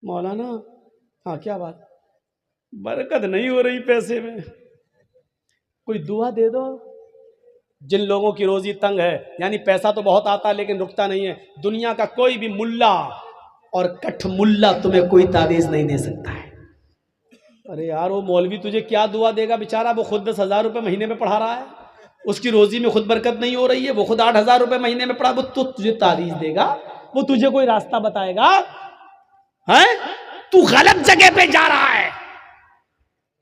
مولانا ہاں کیا بات، برکت نہیں ہو رہی پیسے میں، کوئی دعا دے دو۔ جن لوگوں کی روزی تنگ ہے، یعنی پیسہ تو بہت آتا ہے لیکن رکتا نہیں ہے، دنیا کا کوئی بھی ملا اور کٹھ ملا تمہیں کوئی تعویذ نہیں دے سکتا ہے۔ ارے یار وہ مولوی تجھے کیا دعا دے گا بیچارہ، وہ خود 10,000 روپے مہینے میں پڑھا رہا ہے، اس کی روزی میں خود برکت نہیں ہو رہی ہے، وہ خود 8,000 روپے مہینے میں پڑھا، وہ تو تجھے تعویذ دے گا، وہ تجھے کوئی راستہ بتائے گا؟ تو غلط جگہ پہ جا رہا ہے۔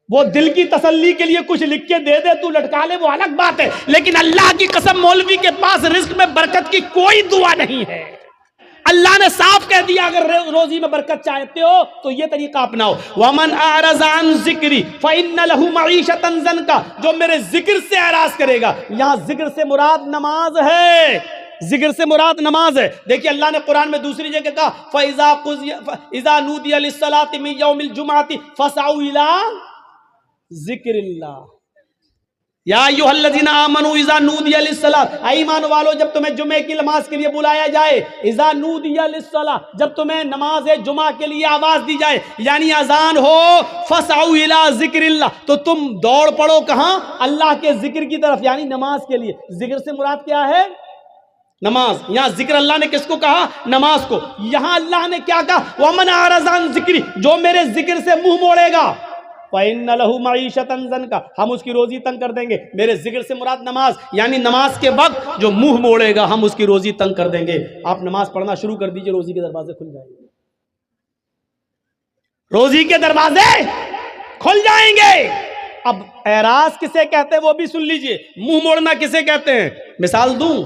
وہ دل کی تسلی کے لیے کچھ لکھ کے دے دے، تو لٹکا لے، وہ الگ بات ہے، لیکن اللہ کی قسم مولوی کے پاس رزق میں برکت کی کوئی دعا نہیں ہے۔ اللہ نے صاف کہہ دیا اگر روزی میں برکت چاہتے ہو تو یہ طریقہ اپناؤ، وَمَنْ أَعْرَضَ عَنْ ذِكْرِي فَإِنَّ لَهُ مَعِيشَةً ضَنْكَ، جو میرے ذکر سے اعراض کرے گا۔ یہاں ذکر سے مراد نماز ہے، ذکر سے مراد نماز ہے۔ دیکھیے اللہ نے قرآن میں دوسری جگہ کہا فَإِذَا نُودِيَ لِلصَّلَاةِ مِنْ يَوْمِ الْجُمْعَةِ فَاسْعَوْا إِلَىٰ ذِكْرِ اللَّهِ یا ایھا الذین آمنوا اذا نودی للصلاۃ، اے ایمان والو جب تمہیں جمعے کی نماز کے لیے بلایا جائے، اذا نودی للصلاۃ، جب تمہیں نماز جمعہ کے لیے آواز دی جائے، یعنی اذان ہو، فاسعوا الی ذکر اللہ، تو تم دوڑ پڑو کہاں؟ اللہ کے ذکر کی طرف، یعنی نماز کے لیے۔ ذکر سے مراد کیا ہے؟ نماز۔ یہاں ذکر اللہ نے کس کو کہا؟ نماز کو۔ یہاں اللہ نے کیا کہا؟ وَمَنْ أَعْرَضَ عَنْ ذِكْرِي، جو میرے ذکر سے منہ موڑے گا، فَإِنَّ لَهُ مَعِيشَةً ضَنْكَ، ہم اس کی روزی تنگ کر دیں گے۔ میرے ذکر سے مراد نماز، یعنی نماز کے وقت جو منہ موڑے گا ہم اس کی روزی تنگ کر دیں گے۔ آپ نماز پڑھنا شروع کر دیجئے، روزی کے دروازے کھل جائیں گے، روزی کے دروازے کھل جائیں گے۔ اب اعراض کسے کہتے ہیں وہ بھی سن لیجئے، منہ موڑنا کسے کہتے ہیں؟ مثال دوں،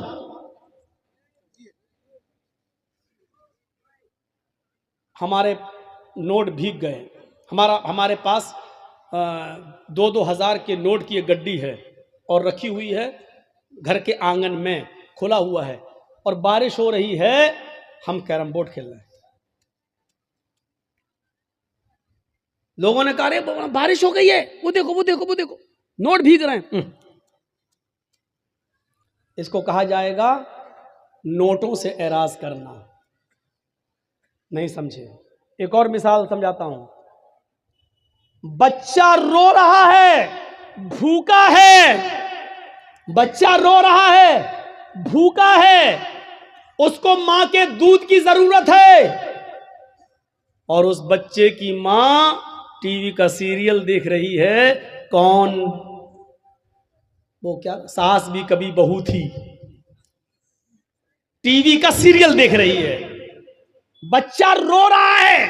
ہمارے نوٹ بھیگ گئے، ہمارے پاس 2,000 کے نوٹ کی ایک گڈی ہے اور رکھی ہوئی ہے گھر کے آنگن میں، کھلا ہوا ہے، اور بارش ہو رہی ہے، ہم کیرم بورڈ کھیل رہے ہیں۔ لوگوں نے کہا رے بارش ہو گئی ہے، وہ دیکھو وہ دیکھو وہ دیکھو نوٹ بھیگ رہے ہیں۔ اس کو کہا جائے گا نوٹوں سے اعراض کرنا۔ نہیں سمجھے؟ ایک اور مثال سمجھاتا ہوں۔ بچہ رو رہا ہے، بھوکا ہے، بچہ رو رہا ہے، بھوکا ہے، اس کو ماں کے دودھ کی ضرورت ہے، اور اس بچے کی ماں ٹی وی کا سیریل دیکھ رہی ہے، کون؟ وہ کیا، ساس بھی کبھی بہو تھی، ٹی وی کا سیریل دیکھ رہی ہے، بچہ رو رہا ہے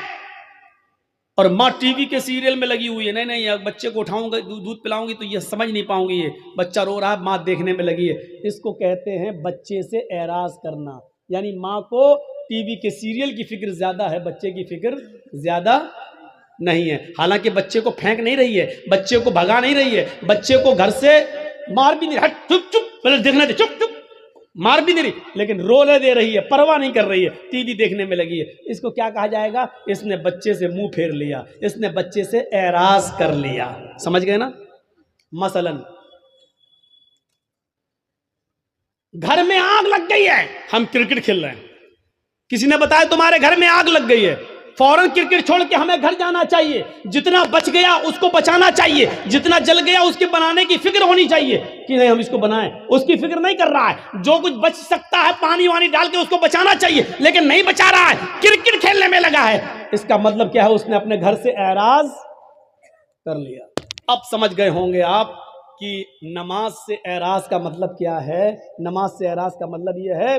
اور ماں ٹی وی کے سیریل میں لگی ہوئی ہے۔ نہیں بچے کو اٹھاؤں گا، دودھ پلاؤں گی تو یہ سمجھ نہیں پاؤں گی، یہ بچہ رو رہا ہے، ماں دیکھنے میں لگی ہے۔ اس کو کہتے ہیں بچے سے اعراض کرنا، یعنی ماں کو ٹی وی کے سیریل کی فکر زیادہ ہے، بچے کی فکر زیادہ نہیں ہے۔ حالانکہ بچے کو پھینک نہیں رہی ہے، بچے کو بھگا نہیں رہی ہے، بچے کو گھر سے مار بھی نہیں، ہٹ چپ چپ پہلے دیکھنے دے، چپ چپ، مار بھی نہیں رہی، لیکن رولے دے رہی ہے، پرواہ نہیں کر رہی ہے، ٹی وی دیکھنے میں لگی ہے۔ اس کو کیا کہا جائے گا؟ اس نے بچے سے منہ پھیر لیا، اس نے بچے سے اعراض کر لیا۔ سمجھ گئے نا؟ مثلا گھر میں آگ لگ گئی ہے، ہم کرکٹ کھیل رہے ہیں، کسی نے بتایا تمہارے گھر میں آگ لگ گئی ہے، فوراً کرکٹ چھوڑ کے ہمیں گھر جانا چاہیے، جتنا بچ گیا اس کو بچانا چاہیے، جتنا جل گیا اس کے بنانے کی فکر ہونی چاہیے کہ نہیں ہم اس کو بنائیں۔ اس کی فکر نہیں کر رہا ہے، جو کچھ بچ سکتا ہے پانی وانی ڈال کے اس کو بچانا چاہیے، لیکن نہیں بچا رہا ہے، کرکٹ کھیلنے میں لگا ہے۔ اس کا مطلب کیا ہے؟ اس نے اپنے گھر سے اعراض کر لیا۔ اب سمجھ گئے ہوں گے آپ کہ نماز سے اعراض کا مطلب کیا ہے۔ نماز سے اعراض کا مطلب یہ ہے،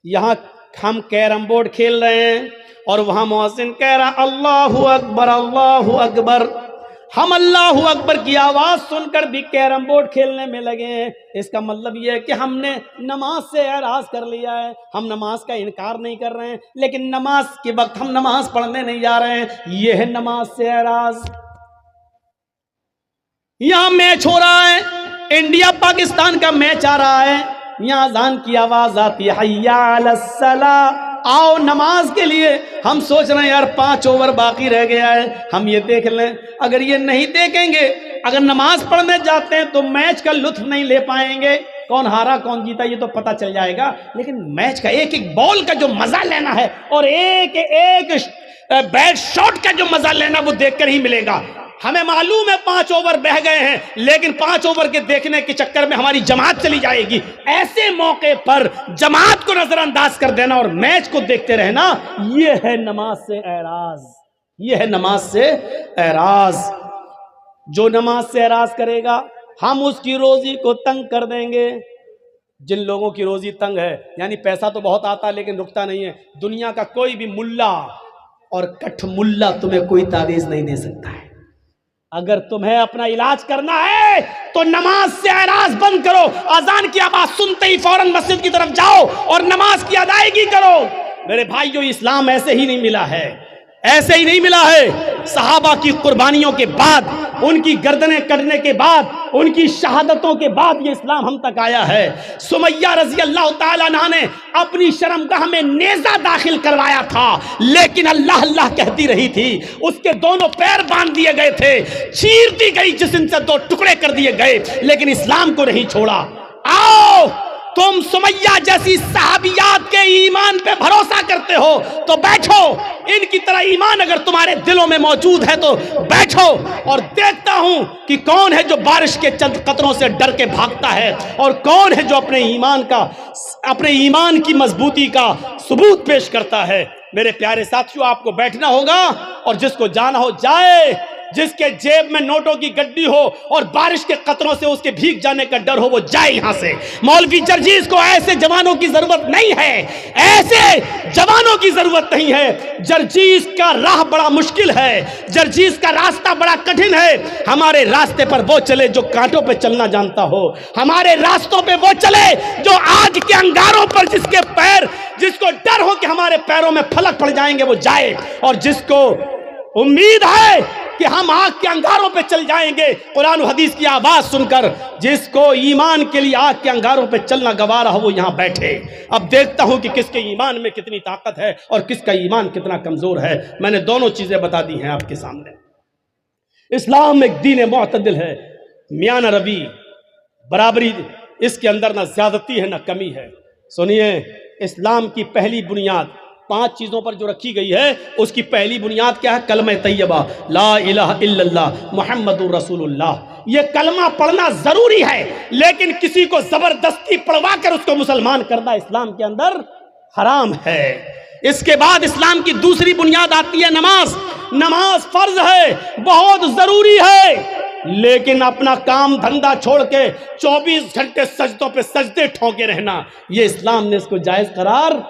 یہاں ہم کیرم بورڈ کھیل رہے ہیں اور وہاں مؤذن کہہ رہا اللہ اکبر اللہ اکبر، ہم اللہ اکبر کی آواز سن کر بھی کیرم بورڈ کھیلنے میں لگے ہیں۔ اس کا مطلب یہ ہے کہ ہم نے نماز سے اعراض کر لیا ہے، ہم نماز کا انکار نہیں کر رہے ہیں، لیکن نماز کے وقت ہم نماز پڑھنے نہیں جا رہے ہیں، یہ ہے نماز سے اعراض۔ یہاں میچ ہو رہا ہے، انڈیا پاکستان کا میچ آ رہا ہے، یہاں اذان کی آواز آتی ہے حی علی الصلاۃ، آؤ نماز کے لیے، ہم سوچ رہے ہیں یار 5 اوور باقی رہ گیا ہے، ہم یہ دیکھ لیں۔ اگر یہ نہیں دیکھیں گے، اگر نماز پڑھنے جاتے ہیں تو میچ کا لطف نہیں لے پائیں گے۔ کون ہارا کون جیتا یہ تو پتہ چل جائے گا، لیکن میچ کا ایک ایک بال کا جو مزہ لینا ہے اور ایک ایک بیٹ شاٹ کا جو مزہ لینا وہ دیکھ کر ہی ملے گا۔ ہمیں معلوم ہے 5 اوور بہ گئے ہیں، لیکن 5 اوور کے دیکھنے کے چکر میں ہماری جماعت چلی جائے گی۔ ایسے موقع پر جماعت کو نظر انداز کر دینا اور میچ کو دیکھتے رہنا، یہ ہے نماز سے اعراض، یہ ہے نماز سے اعراض۔ جو نماز سے اعراض کرے گا ہم اس کی روزی کو تنگ کر دیں گے۔ جن لوگوں کی روزی تنگ ہے، یعنی پیسہ تو بہت آتا ہے لیکن رکتا نہیں ہے، دنیا کا کوئی بھی ملا اور کٹھ ملا تمہیں کوئی تعویذ نہیں دے سکتا ہے۔ اگر تمہیں اپنا علاج کرنا ہے تو نماز سے اعراض بند کرو، اذان کی آواز سنتے ہی فوراً مسجد کی طرف جاؤ اور نماز کی ادائیگی کرو۔ میرے بھائیو، اسلام ایسے ہی نہیں ملا ہے، ایسے ہی نہیں ملا ہے۔ صحابہ کی قربانیوں کے بعد، ان کی گردنیں کٹنے کے بعد، ان کی شہادتوں کے بعد یہ اسلام ہم تک آیا ہے۔ سمیہ رضی اللہ تعالیٰ عنہ نے اپنی شرمگاہ میں نیزہ داخل کروایا تھا، لیکن اللہ اللہ کہتی رہی تھی، اس کے دونوں پیر باندھ دیے گئے تھے، چیر دی گئی جسم سے 2 ٹکڑے کر دیے گئے، لیکن اسلام کو نہیں چھوڑا۔ آؤ تم سمیہ جیسی صحابیات کے ایمان پہ بھروسہ کرتے ہو تو بیٹھو، ان کی طرح ایمان اگر تمہارے دلوں میں موجود ہے تو بیٹھو، اور دیکھتا ہوں کہ کون ہے جو بارش کے چند قطروں سے ڈر کے بھاگتا ہے اور کون ہے جو اپنے ایمان کی مضبوطی کا ثبوت پیش کرتا ہے۔ میرے پیارے ساتھیوں، آپ کو بیٹھنا ہوگا اور جس کو جانا ہو جائے، جس کے جیب میں نوٹوں کی گڈی ہو اور بارش کے قطروں سے اس کے بھیگ جانے کا ڈر ہو، وہ جائے یہاں سے۔ مولوی جرجیز کو ایسے جوانوں کی ضرورت نہیں ہے، ایسے جوانوں کی ضرورت نہیں ہے۔ جرجیز کا راہ بڑا مشکل ہے، جرجیز کا راستہ بڑا کٹھن ہے۔ ہمارے راستے پر وہ چلے جو کانٹوں پہ چلنا جانتا ہو، ہمارے راستوں پہ وہ چلے جو آگ کے انگاروں پر جس کو ڈر ہو کہ ہمارے پیروں میں پھلک پڑ جائیں گے وہ جائے، اور جس کو امید ہے کہ ہم آگ کے انگاروں پہ چل جائیں گے قرآن و حدیث کی آواز سن کر، جس کو ایمان کے لیے آگ کے انگاروں پہ چلنا گوارا ہو وہ یہاں بیٹھے۔ اب دیکھتا ہوں کہ کس کے ایمان میں کتنی طاقت ہے اور کس کا ایمان کتنا کمزور ہے۔ میں نے دونوں چیزیں بتا دی ہیں آپ کے سامنے۔ اسلام ایک دین معتدل ہے، میاں نہ روی، برابری، اس کے اندر نہ زیادتی ہے نہ کمی ہے۔ سنیے، اسلام کی پہلی بنیاد 5 چیزوں پر جو رکھی گئی ہے، اس کی پہلی بنیاد کیا ہے؟ کلمہ طیبہ، لا الہ الا اللہ محمد رسول اللہ۔ یہ کلمہ پڑھنا ضروری ہے، لیکن کسی کو زبردستی پڑھوا کر اس کو مسلمان کرنا اسلام کے اندر حرام ہے۔ اس کے بعد اسلام کی دوسری بنیاد آتی ہے نماز۔ نماز فرض ہے، بہت ضروری ہے، لیکن اپنا کام دھندا چھوڑ کے 24 گھنٹے سجدوں پہ سجدے ٹھونکے رہنا، یہ اسلام نے اس کو جائز قرار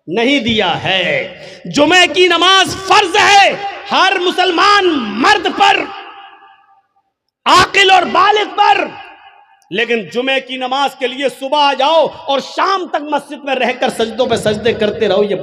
نہیں دیا ہے۔ جمعے کی نماز فرض ہے ہر مسلمان مرد پر، عاقل اور بالغ پر، لیکن جمعے کی نماز کے لیے صبح آ جاؤ اور شام تک مسجد میں رہ کر سجدوں پہ سجدے کرتے رہو، یہ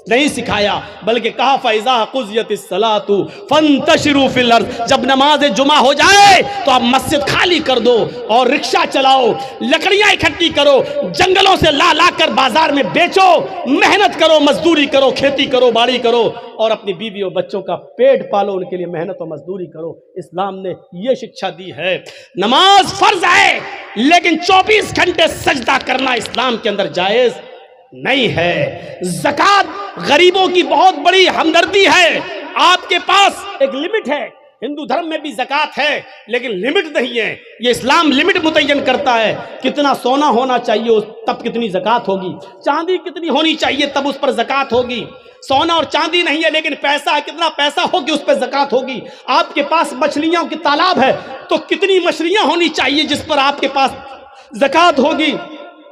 نہیں سکھایا، بلکہ کہا فَإِذَا قُضِيَتِ الصَّلَاةُ فَانتَشِرُوا فِي الْأَرْضِ۔ جب نماز جمعہ ہو جائے تو آپ مسجد خالی کر دو اور رکشہ چلاؤ، لکڑیاں اکٹھی کرو، جنگلوں سے لا لا کر بازار میں بیچو، محنت کرو، مزدوری کرو، کھیتی کرو، باڑی کرو، اور اپنی بیوی اور بچوں کا پیٹ پالو، ان کے لیے محنت و مزدوری کرو۔ اسلام نے یہ شکشا دی ہے۔ نماز فرض ہے، لیکن 24 گھنٹے سجدہ کرنا اسلام کے اندر جائز نہیں ہے۔ زکوٰۃ غریبوں کی بہت بڑی ہمدردی ہے۔ آپ کے پاس ایک لمٹ ہے، ہندو دھرم میں بھی زکوٰۃ ہے لیکن لمٹ نہیں ہے، یہ اسلام لمٹ متعین کرتا ہے۔ کتنا سونا ہونا چاہیے تب کتنی زکوٰۃ ہوگی، چاندی کتنی ہونی چاہیے تب اس پر زکوٰۃ ہوگی۔ سونا اور چاندی نہیں ہے لیکن پیسہ، کتنا پیسہ ہوگی اس پہ زکوٰۃ ہوگی۔ آپ کے پاس مچھلیوں کی تالاب ہے تو کتنی مچھلیاں ہونی چاہیے جس پر آپ کے پاس زکوٰۃ ہوگی۔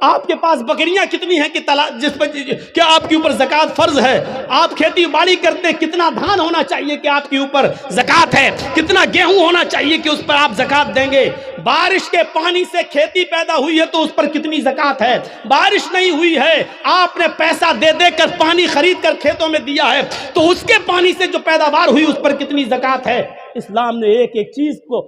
آپ کے پاس بکریاں کتنی ہیں کہ جس پر کیا آپ کے اوپر زکوٰۃ فرض ہے۔ آپ کھیتی باڑی کرتے ہیں، کتنا دھان ہونا چاہیے کہ آپ کے اوپر زکوٰۃ ہے، کتنا گیہوں ہونا چاہیے کہ اس پر آپ زکوٰۃ دیں گے۔ بارش کے پانی سے کھیتی پیدا ہوئی ہے تو اس پر کتنی زکوٰۃ ہے۔ بارش نہیں ہوئی ہے، آپ نے پیسہ دے دے کر پانی خرید کر کھیتوں میں دیا ہے تو اس کے پانی سے جو پیداوار ہوئی اس پر کتنی زکوٰۃ ہے۔ اسلام نے ایک ایک چیز کو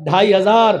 2,500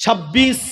26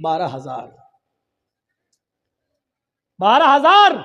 12,000। 12,000।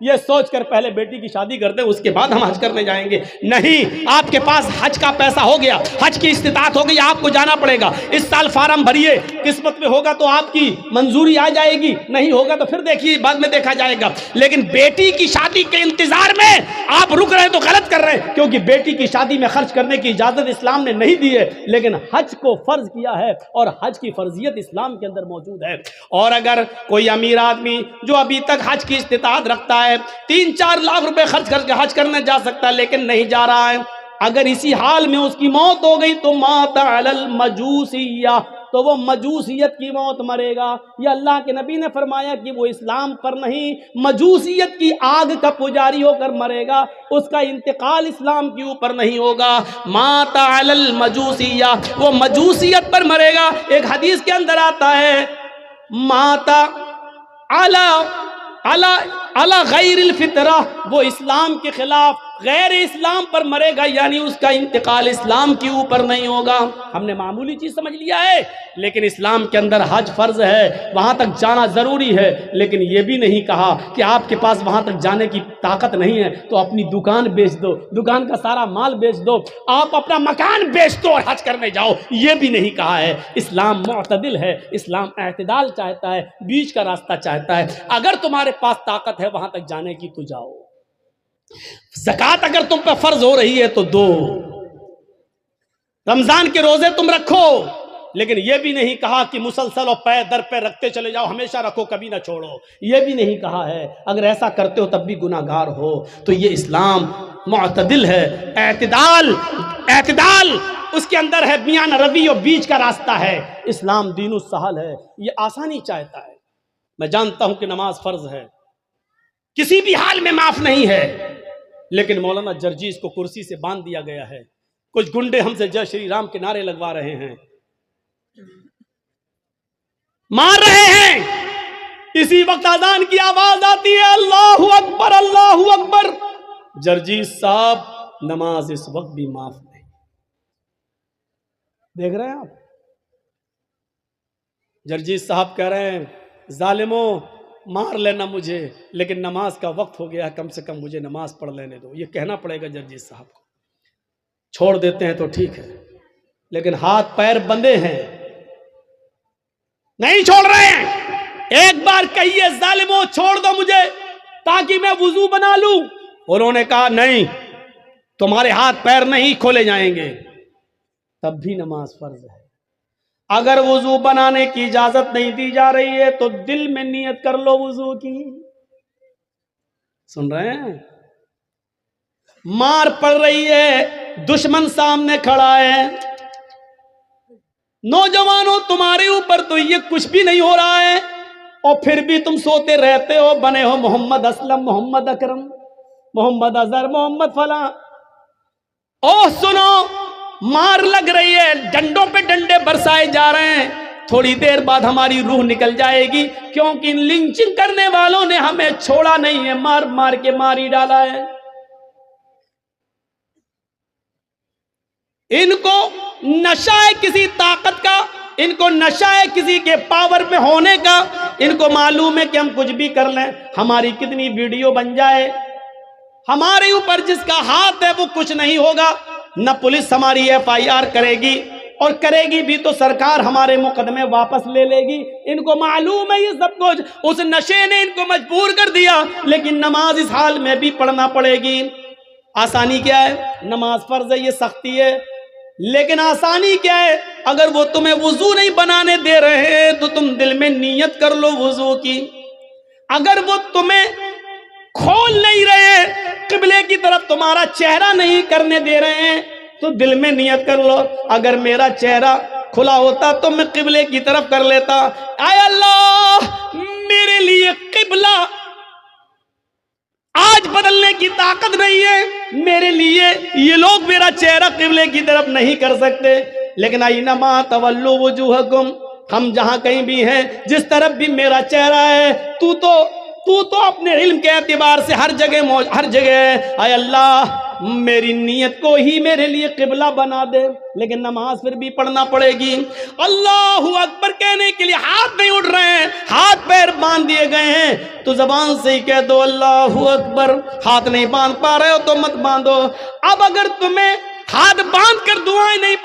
یہ سوچ کر پہلے بیٹی کی شادی کر دیں، اس کے بعد ہم حج کرنے جائیں گے. نہیں، آپ کے پاس حج کا پیسہ ہو گیا، حج کی استطاعت ہو گئی، آپ کو جانا پڑے گا. اس سال فارم بھریے، قسمت میں ہوگا تو آپ کی منظوری آ جائے گی، نہیں ہوگا تو پھر دیکھیے بعد میں دیکھا جائے گا. لیکن بیٹی کی شادی کے انتظار میں آپ رک رہے ہیں تو غلط کر رہے ہیں، کیونکہ بیٹی کی شادی میں خرچ کرنے کی اجازت اسلام نے نہیں دی ہے، لیکن حج کو فرض کیا ہے اور حج کی فرضیت اسلام کے اندر موجود ہے. اور اگر کوئی امیر آدمی جو ابھی تک حج کی استطاعت رکھتا ہے 3-4 لاکھ روپے خرچ کر کے حج کرنے جا سکتا ہے لیکن نہیں جا رہا ہے، اگر اسی حال میں اس کی موت ہو گئی تو مات علی المجوسیہ، تو وہ مجوسیت کی موت مرے گا. یہ اللہ کے نبی نے فرمایا کہ وہ اسلام پر نہیں، مجوسیت کی آگ کا پجاری ہو کر مرے گا، اس کا انتقال اسلام کے اوپر نہیں ہوگا. مات علی المجوسیہ، وہ مجوسیت پر مرے گا. ایک حدیث کے اندر آتا ہے مات علی غیر الفطرہ، وہ اسلام کے خلاف غیر اسلام پر مرے گا، یعنی اس کا انتقال اسلام کے اوپر نہیں ہوگا. ہم نے معمولی چیز سمجھ لیا ہے، لیکن اسلام کے اندر حج فرض ہے، وہاں تک جانا ضروری ہے. لیکن یہ بھی نہیں کہا کہ آپ کے پاس وہاں تک جانے کی طاقت نہیں ہے تو اپنی دکان بیچ دو، دکان کا سارا مال بیچ دو، آپ اپنا مکان بیچ دو اور حج کرنے جاؤ، یہ بھی نہیں کہا ہے. اسلام معتدل ہے، اسلام اعتدال چاہتا ہے، بیچ کا راستہ چاہتا ہے. اگر تمہارے پاس طاقت ہے وہاں تک جانے کی تو جاؤ. زکوٰۃ اگر تم پہ فرض ہو رہی ہے تو دو، رمضان کے روزے تم رکھو، لیکن یہ بھی نہیں کہا کہ مسلسل اور پے در پہ رکھتے چلے جاؤ، ہمیشہ رکھو کبھی نہ چھوڑو، یہ بھی نہیں کہا ہے. اگر ایسا کرتے ہو تب بھی گناہ گار ہو. تو یہ اسلام معتدل ہے، اعتدال اس کے اندر ہے، میان روی اور بیچ کا راستہ ہے. اسلام دین السہل ہے، یہ آسانی چاہتا ہے. میں جانتا ہوں کہ نماز فرض ہے، کسی بھی حال میں معاف نہیں ہے، لیکن مولانا جرجیز کو کرسی سے باندھ دیا گیا ہے. کچھ گنڈے ہم سے جے شری رام کے نعرے لگوا رہے ہیں، مار رہے ہیں. اسی وقت اذان کی آواز آتی ہے اللہ اکبر اللہ اکبر. جرجیز صاحب نماز اس وقت بھی معاف نہیں. دیکھ رہے ہیں آپ، جرجیز صاحب کہہ رہے ہیں ظالموں مار لینا مجھے، لیکن نماز کا وقت ہو گیا، کم سے کم مجھے نماز پڑھ لینے دو. یہ کہنا پڑے گا جرجیز صاحب کو. چھوڑ دیتے ہیں تو ٹھیک ہے، لیکن ہاتھ پیر بندے ہیں، نہیں چھوڑ رہے ہیں. ایک بار کہیے ظالموں چھوڑ دو مجھے تاکہ میں وضو بنا لوں. انہوں نے کہا نہیں، تمہارے ہاتھ پیر نہیں کھولے جائیں گے. تب بھی نماز فرض ہے. اگر وضو بنانے کی اجازت نہیں دی جا رہی ہے تو دل میں نیت کر لو وضو کی. سن رہے ہیں؟ مار پڑ رہی ہے، دشمن سامنے کھڑا ہے. نوجوانوں تمہارے اوپر تو یہ کچھ بھی نہیں ہو رہا ہے اور پھر بھی تم سوتے رہتے ہو، بنے ہو محمد اسلم، محمد اکرم، محمد اظہر، محمد فلاں. اوہ سنو، مار لگ رہی ہے، ڈنڈوں پہ ڈنڈے برسائے جا رہے ہیں. تھوڑی دیر بعد ہماری روح نکل جائے گی، کیونکہ لنچنگ کرنے والوں نے ہمیں چھوڑا نہیں ہے، مار مار کے ماری ڈالا ہے. ان کو نشہ ہے کسی طاقت کا، ان کو نشہ ہے کسی کے پاور میں ہونے کا. ان کو معلوم ہے کہ ہم کچھ بھی کر لیں، ہماری کتنی ویڈیو بن جائے، ہمارے اوپر جس کا ہاتھ ہے وہ کچھ نہیں ہوگا. نہ پولیس ہماری FIR کرے گی، اور کرے گی بھی تو سرکار ہمارے مقدمے واپس لے لے گی. ان کو معلوم ہے یہ سب کچھ، اس نشے نے ان کو مجبور کر دیا، لیکن نماز اس حال میں بھی پڑھنا پڑے گی. آسانی کیا ہے؟ نماز فرض ہے، یہ سختی ہے، لیکن آسانی کیا ہے؟ اگر وہ تمہیں وضو نہیں بنانے دے رہے ہیں تو تم دل میں نیت کر لو وضو کی. اگر وہ تمہیں کھول نہیں رہے، قبلے کی طرف تمہارا چہرہ نہیں کرنے دے رہے ہیں تو دل میں نیت کر لو اگر میرا چہرہ کھلا ہوتا تو میں قبلے کی طرف کر لیتا. اے اللہ میرے لیے قبلہ آج بدلنے کی طاقت نہیں ہے، میرے لیے یہ لوگ میرا چہرہ قبلے کی طرف نہیں کر سکتے. لیکن اینما تولوا وجوہکم، ہم جہاں کہیں بھی ہیں، جس طرف بھی میرا چہرہ ہے، تو اپنے علم کے اعتبار سے ہر جگہ ہے. اے اللہ میری نیت کو ہی میرے لیے قبلہ بنا دے. لیکن نماز پھر بھی پڑھنا پڑے گی. اللہ اکبر کہنے کے لیے ہاتھ نہیں اٹھ رہے ہیں, ہاتھ پیر باندھ دیے گئے ہیں. تو زبان سے ہی کہہ دو اللہ اکبر. ہاتھ نہیں باندھ پا رہے ہو تو مت باندھو. اب اگر تمہیں ہاتھ باندھ کر دعائیں نہیں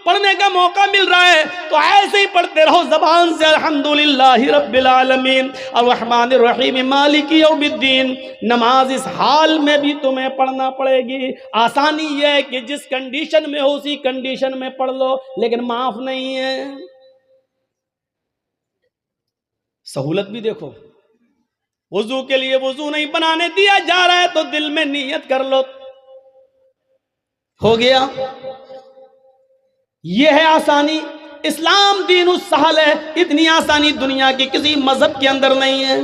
پڑھنے کا موقع مل رہا ہے تو ایسے ہی پڑھتے رہو زبان سے الحمدللہ رب العالمین الرحمن الرحیم مالک یوم الدین. نماز اس حال میں بھی تمہیں پڑھنا پڑے گی. آسانی یہ ہے کہ جس کنڈیشن میں ہو اسی کنڈیشن میں پڑھ لو, لیکن معاف نہیں ہے. سہولت بھی دیکھو, وضو کے لیے وضو نہیں بنانے دیا جا رہا ہے تو دل میں نیت کر لو, ہو گیا. یہ ہے آسانی. اسلام دین السہل ہے. اتنی آسانی دنیا کی کسی مذہب کے اندر نہیں ہے.